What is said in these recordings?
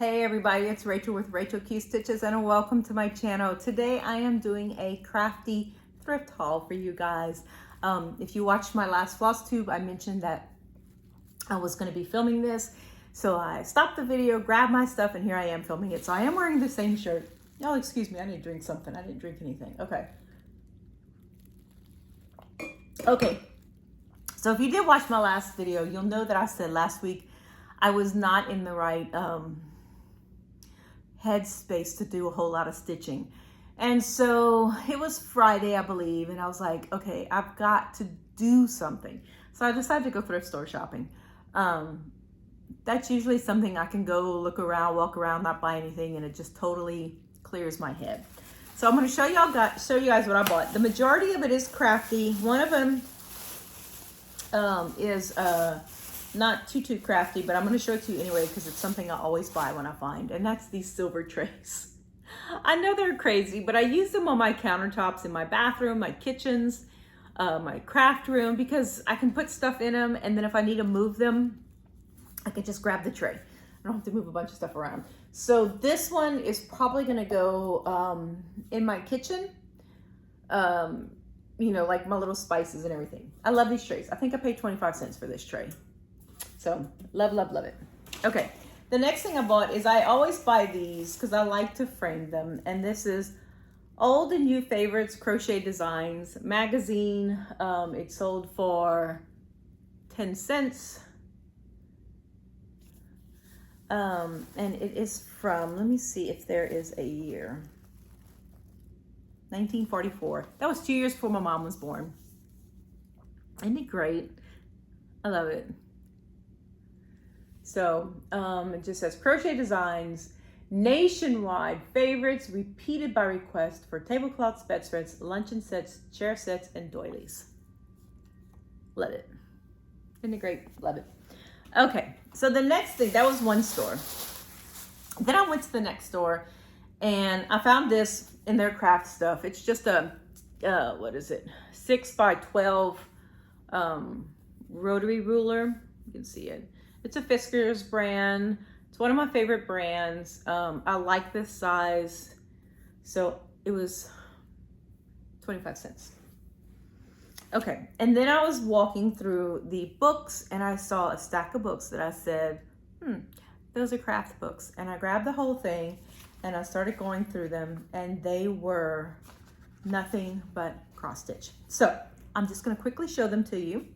Hey everybody, it's Rachel with Rachel Q Stitches and welcome to my channel. Today I am doing a crafty thrift haul for you guys. If you watched my last floss tube, I mentioned that I was going to be filming this. So I stopped the video, grabbed my stuff, and here I am filming it. So I am wearing the same shirt. Oh, excuse me, I need to drink something. I didn't drink anything. Okay. So if you did watch my last video, you'll know that I said last week I was not in the right headspace to do a whole lot of stitching. And so it was Friday, I believe, and I was like, okay, I've got to do something. So I decided to go thrift store shopping. That's usually something I can go look around, walk around, not buy anything, and it just totally clears my head. So I'm going to show you guys what I bought. The majority of it is crafty. One of them is not too crafty, but I'm going to show it to you anyway because it's something I always buy when I find, and that's these silver trays. I know they're crazy, but I use them on my countertops in my bathroom, my kitchens, my craft room, because I can put stuff in them, and then if I need to move them, I can just grab the tray. I don't have to move a bunch of stuff around. So this one is probably going to go in my kitchen, you know, like my little spices and everything. I love these trays. I think I paid 25 cents for this tray. So love it. Okay, the next thing I bought is I always buy these because I like to frame them. And this is Old and New Favorites Crochet Designs magazine. It sold for 10 cents. And it is from, let me see if there is a year. 1944. That was 2 years before my mom was born. Isn't it great? I love it. So it just says Crochet Designs, nationwide favorites, repeated by request for tablecloths, bedspreads, luncheon sets, chair sets, and doilies. Love it. Isn't it great? Love it. Okay, so the next thing, that was one store. Then I went to the next store and I found this in their craft stuff. It's just a, what is it? 6x12 rotary ruler. You can see it. It's a Fiskars brand. It's one of my favorite brands. I like this size. So it was 25 cents. Okay, and then I was walking through the books and I saw a stack of books that I said, those are craft books. And I grabbed the whole thing and I started going through them, and they were nothing but cross stitch. So I'm just gonna quickly show them to you.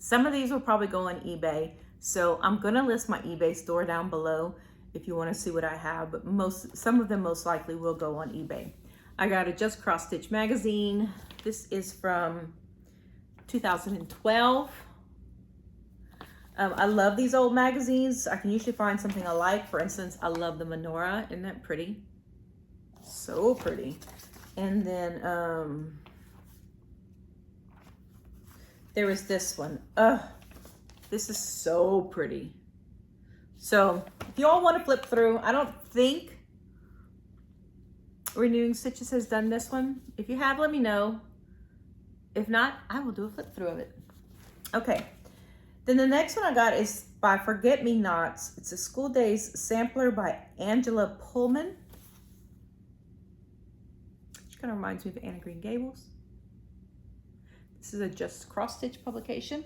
Some of these will probably go on eBay. So I'm gonna list my eBay store down below if you wanna see what I have, but some of them most likely will go on eBay. I got a Just Cross Stitch magazine. This is from 2012. I love these old magazines. I can usually find something I like. For instance, I love the menorah. Isn't that pretty? So pretty. And then there is this one. This is so pretty. So if you all want to flip through, I don't think Renewing Stitches has done this one. If you have, let me know. If not, I will do a flip through of it. Okay. Then the next one I got is by Forget Me Nots. It's a School Days sampler by Angela Pullman. Which kind of reminds me of Anna Green Gables. This is a Just Cross Stitch publication.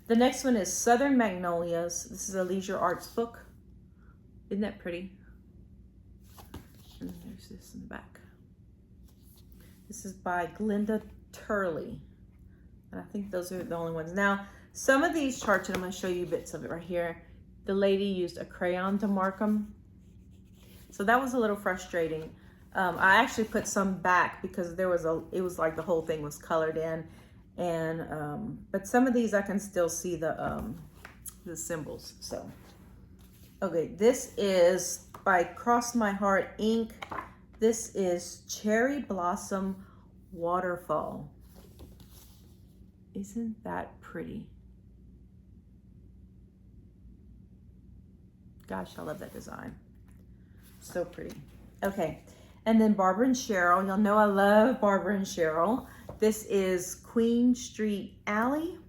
The next one is Southern Magnolias. This is a Leisure Arts book. Isn't that pretty? And there's this in the back. This is by Glenda Turley. And I think those are the only ones. Now, some of these charts, and I'm going to show you bits of it right here. The lady used a crayon to mark them. So that was a little frustrating. I actually put some back because it was like the whole thing was colored in. And but some of these I can still see the symbols. So okay, this is by Cross My Heart Ink. This is Cherry Blossom Waterfall. Isn't that pretty? Gosh, I love that design. So pretty. Okay, and then Barbara and Cheryl. Y'all know I love Barbara and Cheryl. This is Queen Street Alley.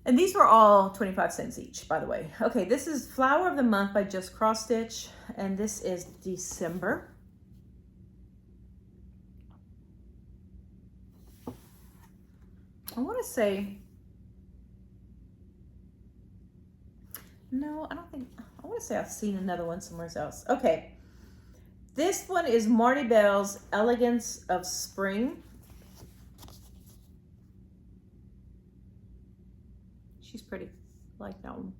And these were all 25 cents each, by the way. Okay, this is Flower of the Month by Just Cross Stitch, and this is December. I want to say, no, I don't think, I want to say I've seen another one somewhere else. Okay, this one is Marty Bell's Elegance of Spring. She's pretty. I like that one.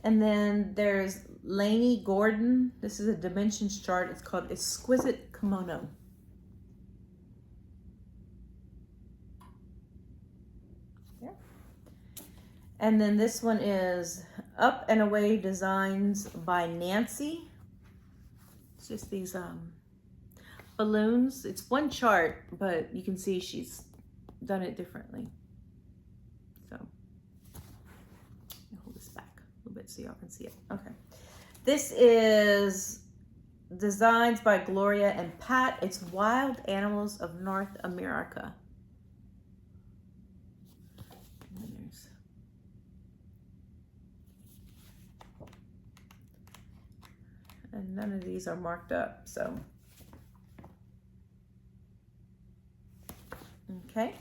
And then there's Lainey Gordon. This is a dimensions chart. It's called Exquisite Kimono. Yeah. And then this one is Up and Away Designs by Nancy. It's just these balloons. It's one chart, but you can see she's done it differently. So I'll hold this back a little bit so y'all can see it. Okay. This is Designs by Gloria and Pat. It's Wild Animals of North America. And none of these are marked up, so. Okay,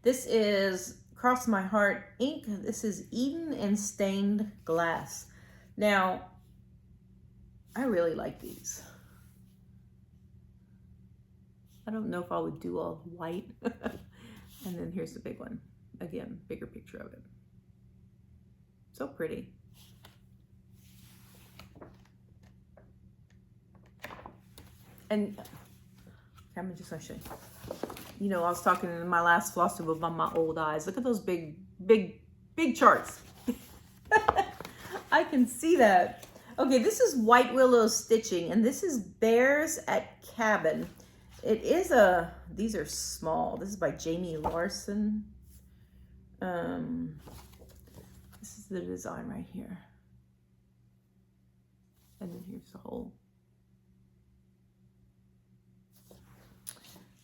this is Cross My Heart ink. This is Eden and Stained Glass. Now, I really like these. I don't know if I would do all white. And then here's the big one. Again, bigger picture of it. So pretty. And I'm just gonna show you. You know, I was talking in my last floss tube about my old eyes. Look at those big charts. I can see that. Okay, this is White Willow Stitching, and this is Bears at Cabin. It is these are small. This is by Jamie Larson. This is the design right here. And then here's the whole.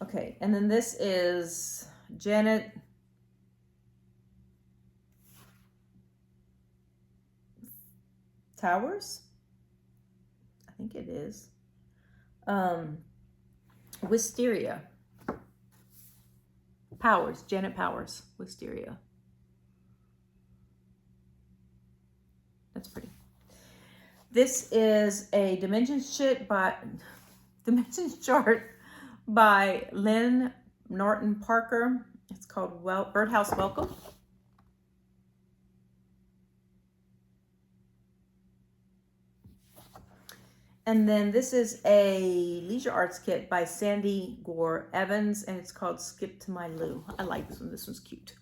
Okay, and then this is Janet Towers. I think it is. Wisteria. Powers, Janet Powers, Wisteria. That's pretty. This is a dimensions chart by Lynn Norton Parker. It's called Birdhouse Welcome. And then this is a Leisure Arts kit by Sandy Gore Evans, and it's called Skip to My Lou. I like this one. This one's cute.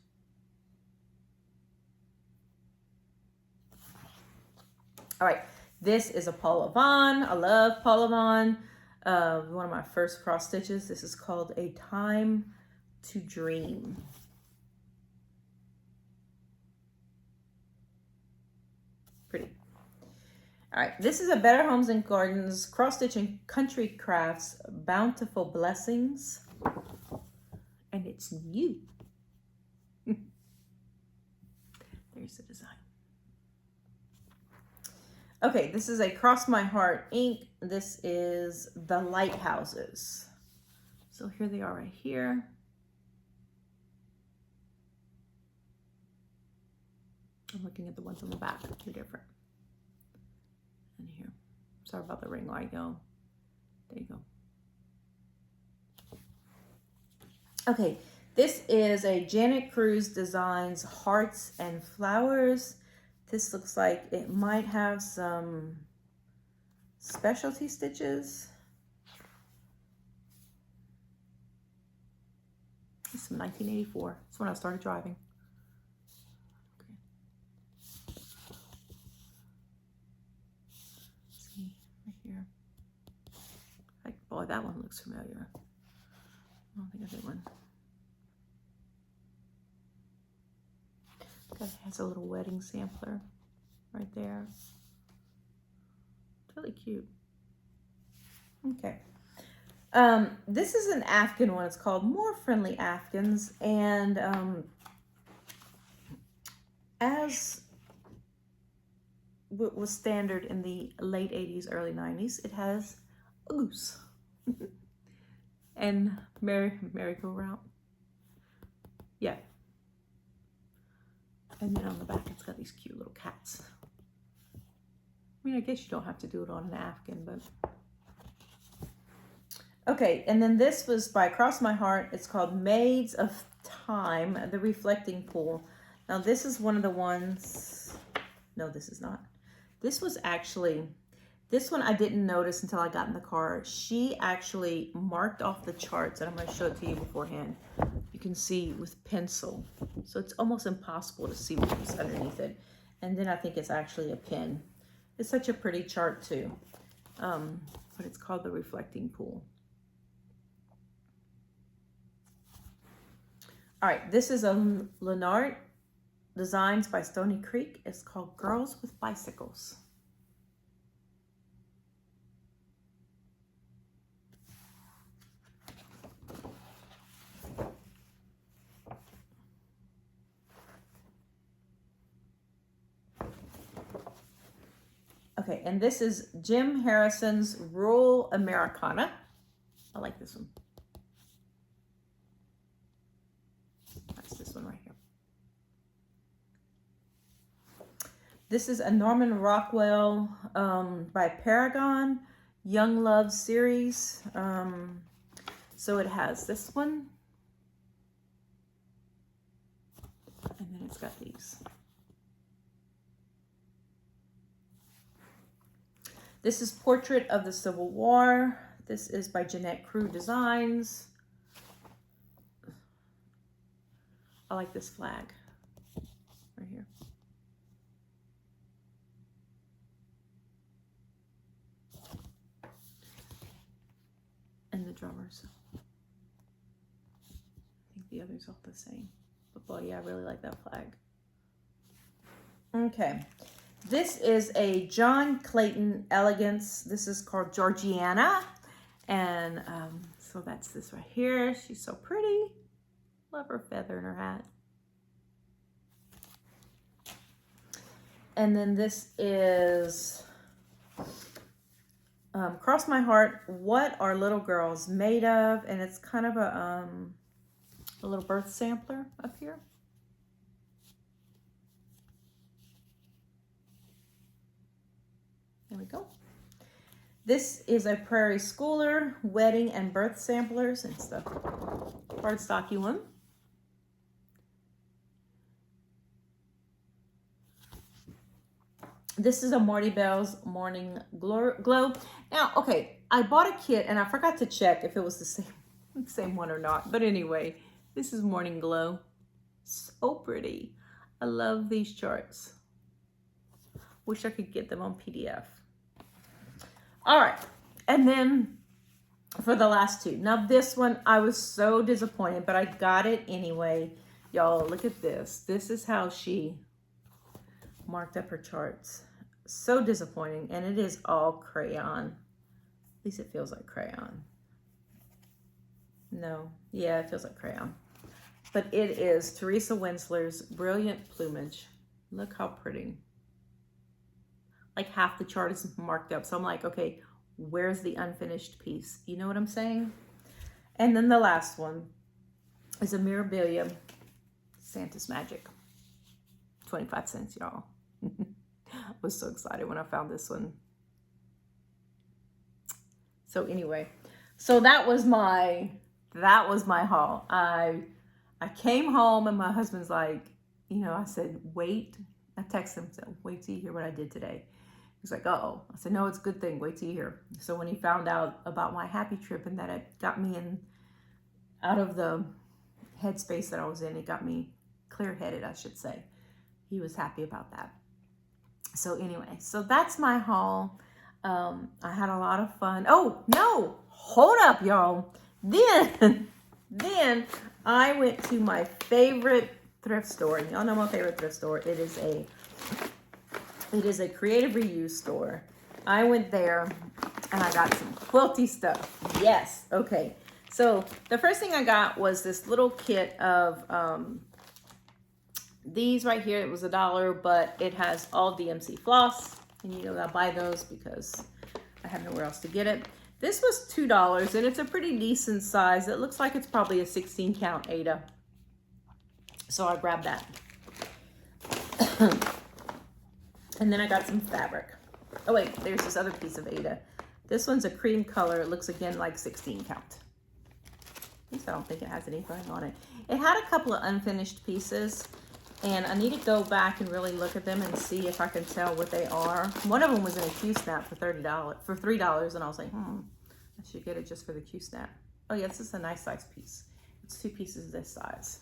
All right, this is a Paula Vaughn. I love Paula Vaughn. One of my first cross stitches. This is called A Time to Dream. Pretty. All right, this is a Better Homes and Gardens cross stitching country crafts bountiful blessings, and it's new. There's the design. Okay, this is a Cross My Heart ink. This is The Lighthouses. So here they are right here. I'm looking at the ones on the back. They're different. And here. Sorry about the ring light, y'all. There you go. Okay, this is a Janet Cruz Designs Hearts and Flowers. This looks like it might have some specialty stitches. This is from 1984. That's when I started driving. Okay. Let's see, right here. Boy, that one looks familiar. I don't think I did one. It has a little wedding sampler right there. It's really cute. Okay. This is an Afghan one. It's called More Friendly Afghans. And as was standard in the late 80s, early 90s, it has a goose and merry-go-round. Yeah. And then on the back, it's got these cute little cats. I mean, I guess you don't have to do it on an Afghan, but... Okay, and then this was by Cross My Heart. It's called Maids of Time, The Reflecting Pool. Now, this is one of the ones... No, this is not. This was actually... This one I didn't notice until I got in the car. She actually marked off the charts, and I'm going to show it to you beforehand. You can see with pencil. So it's almost impossible to see what's underneath it. And then I think it's actually a pen. It's such a pretty chart too. But it's called The Reflecting Pool. All right, this is a Leonard Designs by Stony Creek. It's called Girls with Bicycles. Okay, and this is Jim Harrison's Rural Americana. I like this one. That's this one right here. This is a Norman Rockwell by Paragon Young Love series. So it has this one. And then it's got these. This is Portrait of the Civil War. This is by Jeanette Crew Designs. I like this flag right here. And the drummers. I think the others all the same. But boy, yeah, I really like that flag. Okay. This is a John Clayton Elegance. This is called Georgiana. And so that's this right here. She's so pretty. Love her feather in her hat. And then this is Cross My Heart, What Are Little Girls Made Of? And it's kind of a little birth sampler up here. There we go. This is a Prairie Schooler Wedding and Birth Samplers. It's the cardstocky one. This is a Marty Bell's Morning Glow. Now, okay, I bought a kit and I forgot to check if it was the same one or not. But anyway, this is Morning Glow. So pretty. I love these charts. Wish I could get them on PDF. All right, and then for the last two. Now this one, I was so disappointed, but I got it anyway. Y'all, look at this. This is how she marked up her charts. So disappointing, and it is all crayon. At least it feels like crayon. No, yeah, it feels like crayon. But it is Teresa Winsler's Brilliant Plumage. Look how pretty. Like half the chart is marked up. So I'm like, okay, where's the unfinished piece? You know what I'm saying? And then the last one is a Mirabilia Santa's Magic. 25 cents, y'all. I was so excited when I found this one. So anyway, so that was my haul. I came home and my husband's like, you know, I said, wait. I texted him, said, wait till you hear what I did today. He's like, uh-oh. I said, no, it's a good thing. Wait till you hear. So when he found out about my happy trip and that it got me out of the headspace that I was in, it got me clear-headed, I should say. He was happy about that. So anyway, so that's my haul. I had a lot of fun. Oh, no, hold up, y'all. Then I went to my favorite thrift store. Y'all know my favorite thrift store. It is a creative reuse store. I went there and I got some quilty stuff. Yes. Okay. So the first thing I got was this little kit of these right here. It was $1, but it has all DMC floss. And you know, I buy those because I have nowhere else to get it. This was $2, and it's a pretty decent size. It looks like it's probably a 16 count Ada. So I grabbed that. And then I got some fabric. Oh wait, there's this other piece of Ada. This one's a cream color. It looks again like 16 count. At least I don't think it has anything on it. It had a couple of unfinished pieces, and I need to go back and really look at them and see if I can tell what they are. One of them was in a Q-snap for $3, and I was like, I should get it just for the Q-snap. Oh yeah, this is a nice size piece. It's 2 pieces this size.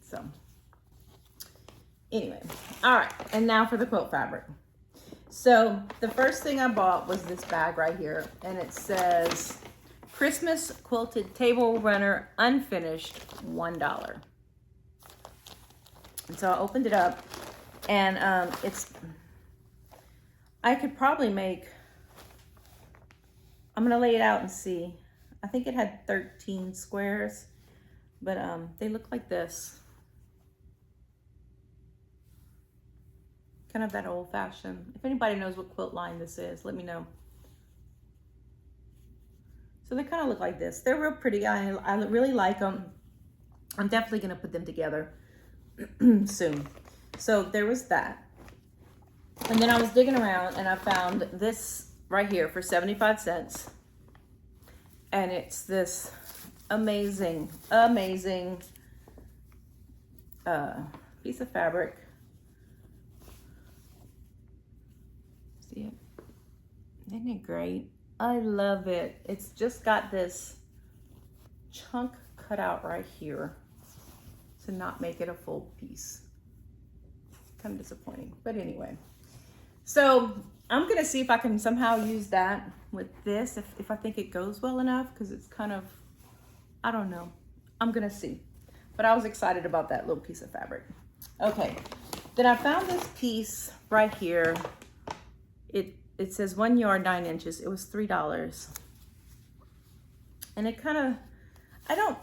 So, anyway, all right, and now for the quilt fabric. So the first thing I bought was this bag right here, and it says Christmas Quilted Table Runner Unfinished, $1. And so I opened it up, and I could probably make, I'm gonna lay it out and see. I think it had 13 squares, but they look like this. Kind of that old fashioned. If anybody knows what quilt line this is, let me know. So they kind of look like this. They're real pretty. I really like them. I'm definitely going to put them together soon. So there was that. And then I was digging around and I found this right here for 75 cents. And it's this amazing, amazing piece of fabric. See it? Isn't it great? I love it. It's just got this chunk cut out right here to not make it a full piece. Kind of disappointing, but anyway. So I'm gonna see if I can somehow use that with this, if I think it goes well enough, because it's kind of, I don't know. I'm gonna see. But I was excited about that little piece of fabric. Okay, then I found this piece right here. It says 1 yard 9 inches. It was $3. And it kind of,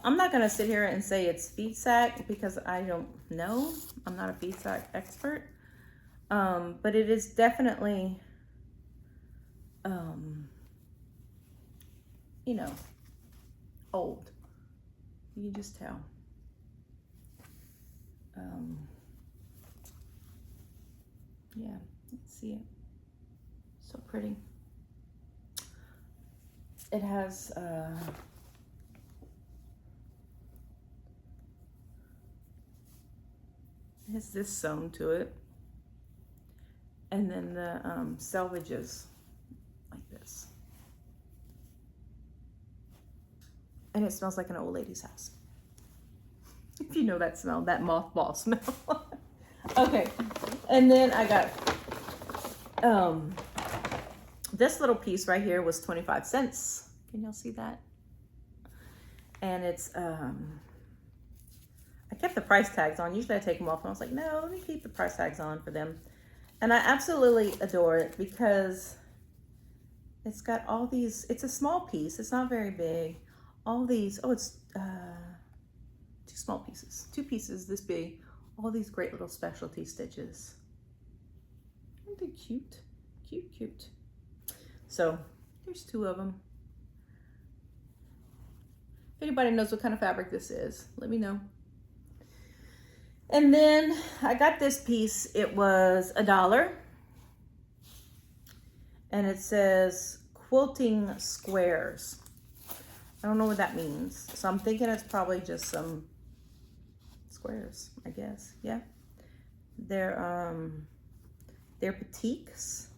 I'm not gonna sit here and say it's feed sack because I don't know. I'm not a feed sack expert. But it is definitely, you know, old. You can just tell. Yeah, let's see it. So pretty. It has, this sewn to it. And then the selvages like this. And it smells like an old lady's house. If you know that smell, that mothball smell. Okay, and then I got this little piece right here was 25 cents. Can y'all see that? And it's I kept the price tags on. Usually I take them off, and I was like, no, let me keep the price tags on for them. And I absolutely adore it because it's got all these, it's a small piece, it's not very big. All these, oh, it's 2 small pieces, 2 pieces this big. All these great little specialty stitches. Aren't they cute? Cute, cute. So there's 2 of them. If anybody knows what kind of fabric this is, let me know. And then I got this piece. It was $1. And it says quilting squares. I don't know what that means. So I'm thinking it's probably just some squares, I guess. Yeah. They're batiks.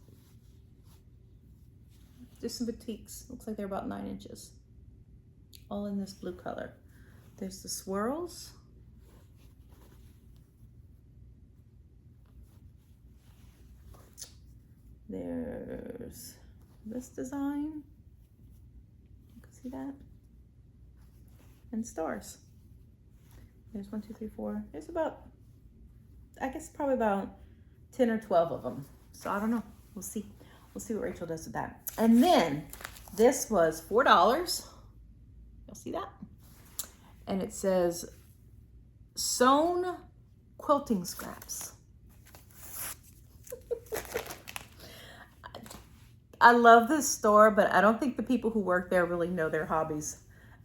Just some batiks. Looks like they're about 9 inches. All in this blue color. There's the swirls. There's this design. You can see that. And stars. There's 1, 2, 3, 4. There's about, I guess probably about 10 or 12 of them. So I don't know. We'll see. We'll see what Rachel does with that. And then This was $4. You'll see that? And it says sewn quilting scraps. I love this store, but I don't think the people who work there really know their hobbies.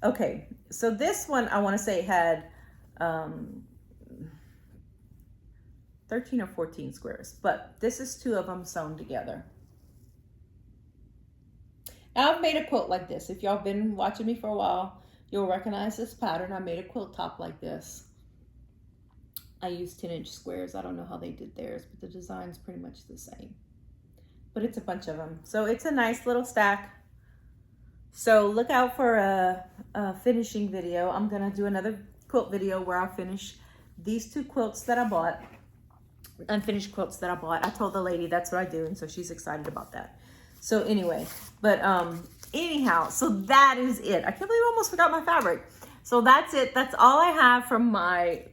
Okay, so this one I want to say had 13 or 14 squares, but this is 2 of them sewn together. Now I've made a quilt like this. If y'all been watching me for a while, you'll recognize this pattern. I made a quilt top like this. I used 10-inch squares. I don't know how they did theirs, but the design's pretty much the same. But it's a bunch of them. So it's a nice little stack. So look out for a finishing video. I'm gonna do another quilt video where I'll finish these 2 quilts that I bought, unfinished quilts that I bought. I told the lady that's what I do, and so she's excited about that. So anyway, but anyhow, so that is it. I can't believe I almost forgot my fabric. So that's it. That's all I have from my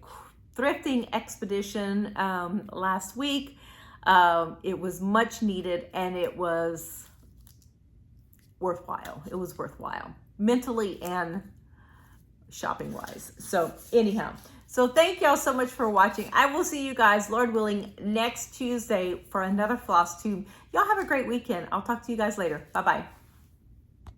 thrifting expedition last week. It was much needed, and it was worthwhile. It was worthwhile, mentally and shopping wise. So anyhow, so thank y'all so much for watching. I will see you guys, Lord willing, next Tuesday for another floss tube. Y'all have a great weekend. I'll talk to you guys later. Bye-bye.